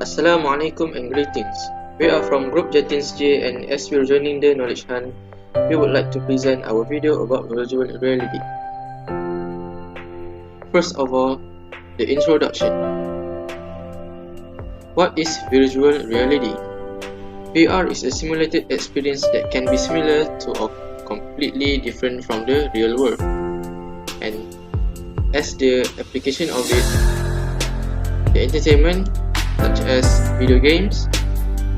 Assalamualaikum and greetings. We are from Group Jatins J, and as we are joining the knowledge hunt, we would like to present our video about virtual reality. First of all, the introduction. What is virtual reality? VR is a simulated experience that can be similar to or completely different from the real world. And as the application of it, the entertainment such as video games,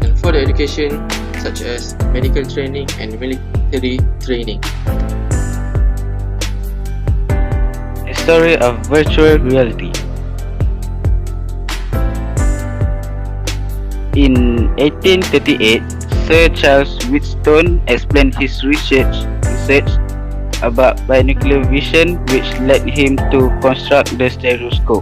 and for the education such as medical training and military training. A story of virtual reality. In 1838, Sir Charles Wheatstone explained his research about binocular vision, which led him to construct the stereoscope.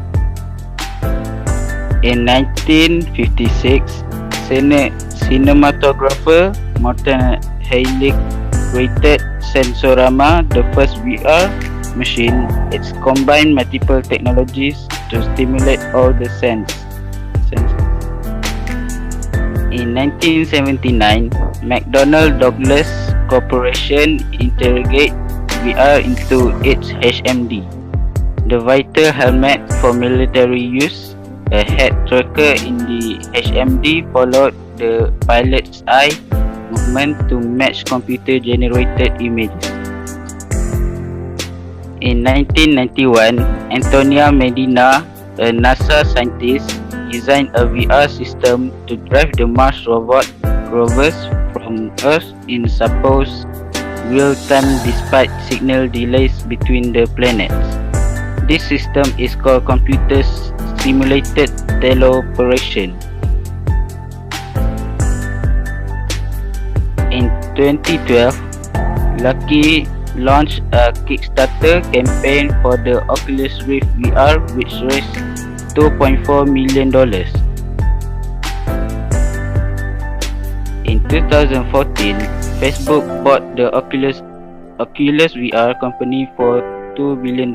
In 1956, cinematographer Morton Heilig created Sensorama, the first VR machine. It combined multiple technologies to stimulate all the senses. In 1979, McDonnell Douglas Corporation integrated VR into its HMD, the vital helmet for military use. A head tracker in the HMD followed the pilot's eye movement to match computer-generated images. In 1991, Antonia Medina, a NASA scientist, designed a VR system to drive the Mars rovers from Earth in supposed real time despite signal delays between the planets. This system is called computer simulated teleoperation. In 2012, Lucky launched a Kickstarter campaign for the Oculus Rift VR, which raised $2.4 million. In 2014, Facebook bought the Oculus VR company for $2 billion.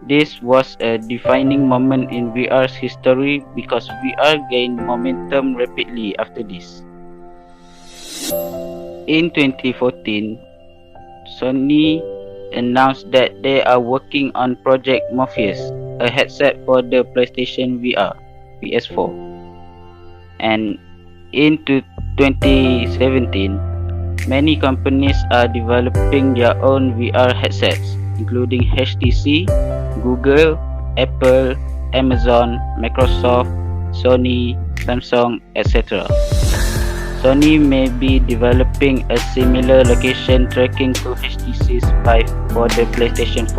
This was a defining moment in VR's history because VR gained momentum rapidly after this. In 2014, Sony announced that they are working on Project Morpheus, a headset for the PlayStation VR, PS4. And in 2017, many companies are developing their own VR headsets, including HTC, Google, Apple, Amazon, Microsoft, Sony, Samsung, etc. Sony may be developing a similar location tracking to HTC's Vive for the PlayStation 4.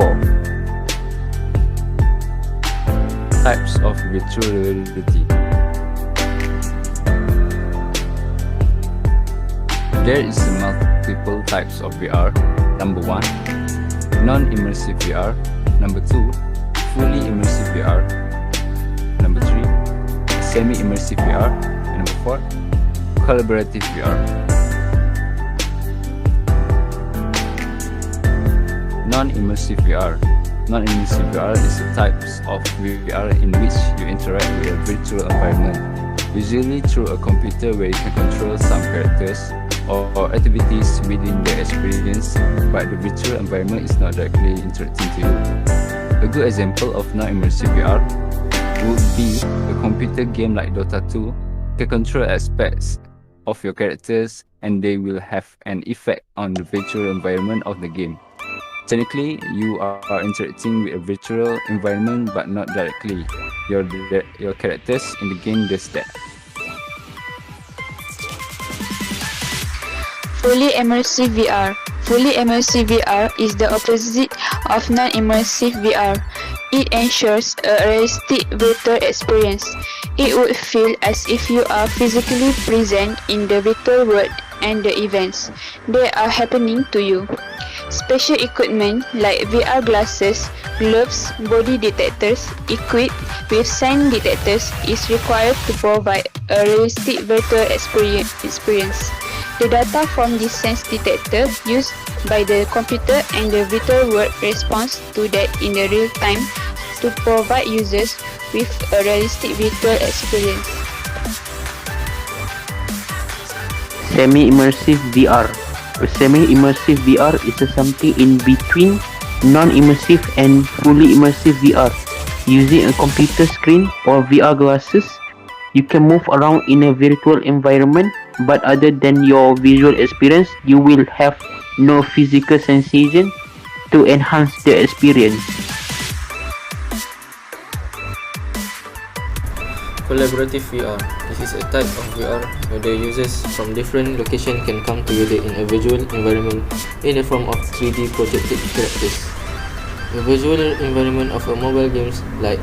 Types of virtual reality. There is multiple types of VR. Number 1, non-immersive VR. Number 2, fully immersive VR. Number 3, semi-immersive VR. And number 4, collaborative VR. Non-immersive VR. Non-immersive VR is a type of VR in which you interact with a virtual environment, usually through a computer where you can control some characters or activities within the experience, but the virtual environment is not directly interacting to you. A good example of non-immersive VR would be a computer game like Dota 2 can control aspects of your characters and they will have an effect on the virtual environment of the game. Technically, you are interacting with a virtual environment but not directly. Your characters in the game does that. Fully immersive VR. Fully immersive VR is the opposite of non-immersive VR. It ensures a realistic virtual experience. It would feel as if you are physically present in the virtual world and the events that are happening to you. Special equipment like VR glasses, gloves, body detectors equipped with sign detectors is required to provide a realistic virtual experience. The data from this sense detector used by the computer and the virtual world responds to that in the real time to provide users with a realistic virtual experience. Semi-immersive VR. A semi-immersive VR is something in between non-immersive and fully immersive VR. Using a computer screen or VR glasses, you can move around in a virtual environment, but other than your visual experience, you will have no physical sensation to enhance the experience. Collaborative VR. This is a type of VR where the users from different locations can come together in a visual environment in the form of 3D projected characters. The visual environment of a mobile games like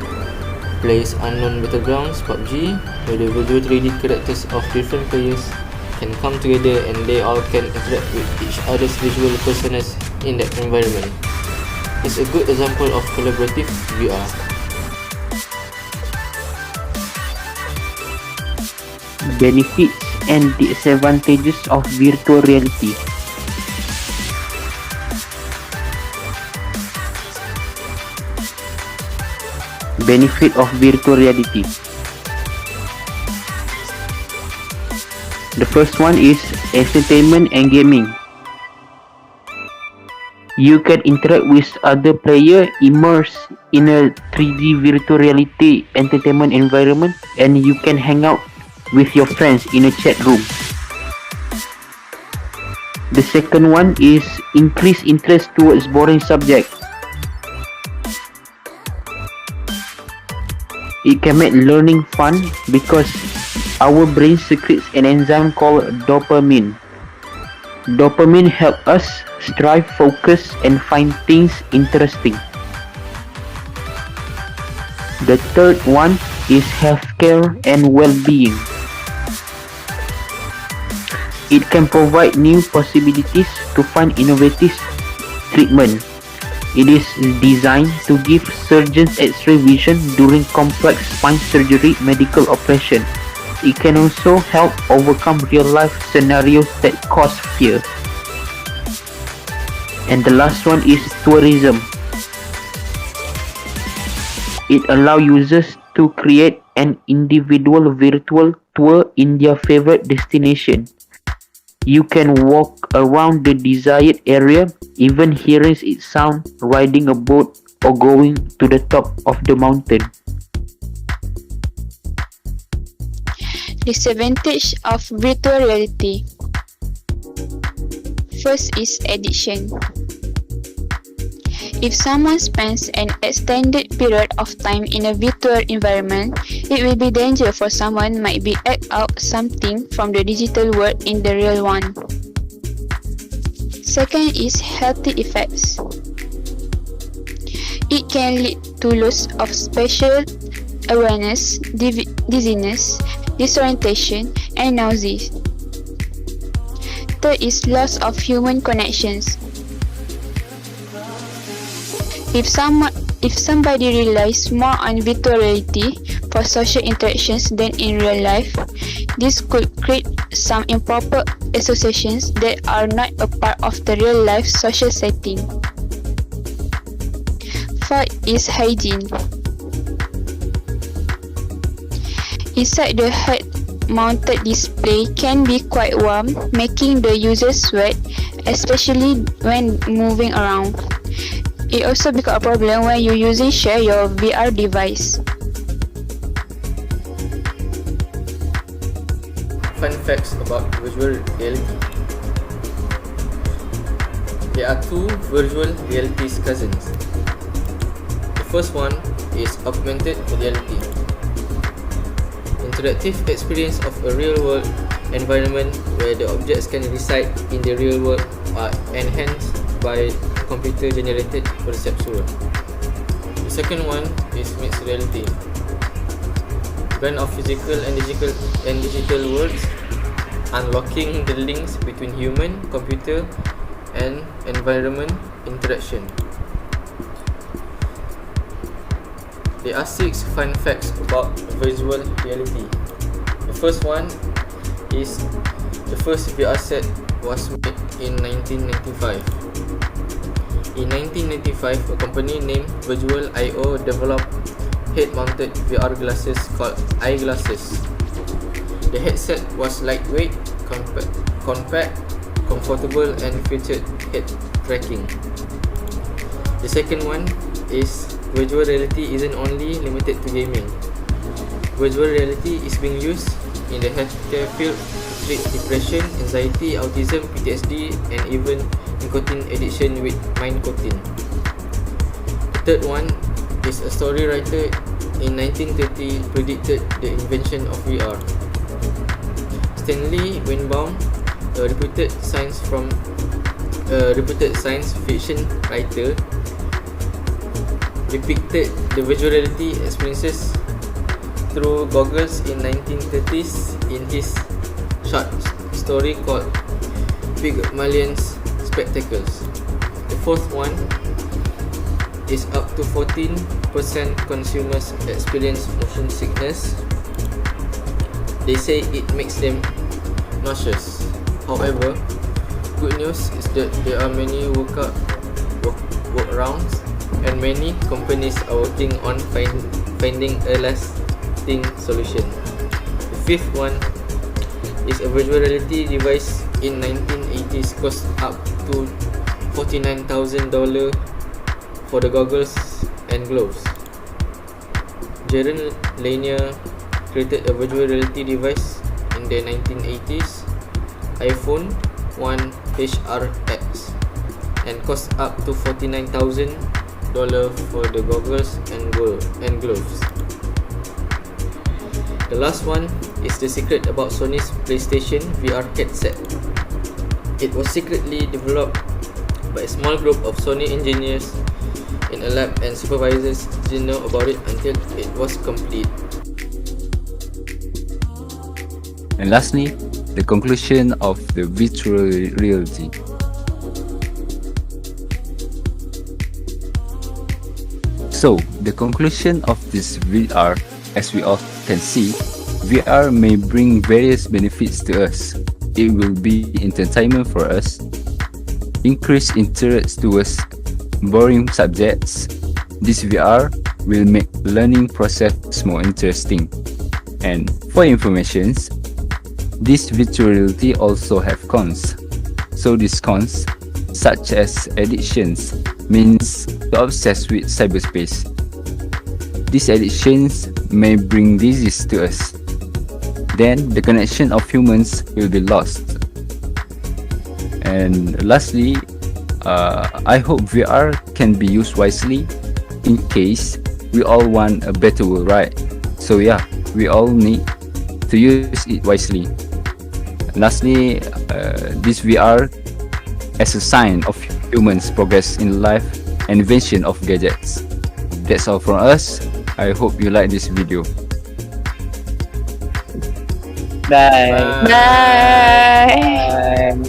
Plays Unknown Battlegrounds (PUBG), where the visual 3D characters of different players can come together and they all can interact with each other's visual personas in that environment. It's a good example of collaborative VR. Benefits and disadvantages of virtual reality. Benefit of virtual reality. The first one is entertainment and gaming. You can interact with other players immersed in a 3D virtual reality entertainment environment, and you can hang out with your friends in a chat room. The second one is increased interest towards boring subjects. It can make learning fun because our brain secretes an enzyme called dopamine. Dopamine helps us strive, focus, and find things interesting. The third one is healthcare and well-being. It can provide new possibilities to find innovative treatment. It is designed to give surgeons X-ray vision during complex spine surgery medical operation. It can also help overcome real-life scenarios that cause fear. And the last one is tourism. It allows users to create an individual virtual tour in their favorite destination. You can walk around the desired area, even hearing its sound, riding a boat, or going to the top of the mountain. Disadvantage of virtual reality. First is addiction. If someone spends an extended period of time in a virtual environment, it will be dangerous for someone might be act out something from the digital world in the real one. Second is healthy effects. It can lead to loss of spatial awareness, dizziness, disorientation, and nausea. Third is loss of human connections. If somebody relies more on virtual reality for social interactions than in real life, this could create some improper associations that are not a part of the real life social setting. Fourth is hygiene. Inside the head-mounted display can be quite warm, making the user sweat, especially when moving around. It also becomes a problem when you share your VR device. Fun facts about virtual reality. There are two virtual reality's cousins. The first one is augmented reality. Interactive experience of a real-world environment where the objects can reside in the real world are enhanced by computer-generated perceptual. The second one is mixed reality. Blend of physical and digital worlds, unlocking the links between human, computer, and environment interaction. There are 6 fun facts about virtual reality. The first one is the first VR set was made in 1995. In 1995, a company named Virtual.io developed head-mounted VR glasses called eyeglasses. The headset was lightweight, compact, comfortable, and featured head tracking. The second one is virtual reality isn't only limited to gaming. Virtual reality is being used in the healthcare field to treat depression, anxiety, autism, PTSD, and even nicotine addiction with mind coating. The third one is a story writer in 1930 predicted the invention of VR. Stanley Winbaum, a reputed science fiction writer, depicted the virtual reality experiences through goggles in 1930s in his short story called Pygmalion's Spectacles. The fourth one is up to 14% consumers experience motion sickness. They say it makes them nauseous. However, good news is that there are many workarounds, and many companies are working on finding a lasting solution. The fifth one is a virtual reality device in 1980s cost up to $49,000 for the goggles and gloves. Jaron Lanier created a virtual reality device in the 1980s, iPhone 1 HRX, and cost up to $49,000 for the goggles and gloves. The last one is the secret about Sony's PlayStation VR headset. It was secretly developed by a small group of Sony engineers in a lab, and supervisors didn't know about it until it was complete. And lastly, the conclusion of the virtual reality. So, the conclusion of this VR, as we all can see, VR may bring various benefits to us. It will be entertainment for us, increase interest towards boring subjects. This VR will make learning process more interesting. And for informations, this virtual reality also have cons. So these cons, such as addictions, means to obsess with cyberspace. These addictions may bring disease to us. Then the connection of humans will be lost. And lastly, I hope VR can be used wisely in case we all want a better world, right? So yeah, we all need to use it wisely. Lastly, this VR as a sign of humans' progress in life and invention of gadgets. That's all from us. I hope you like this video. Bye. Bye. Bye. Bye.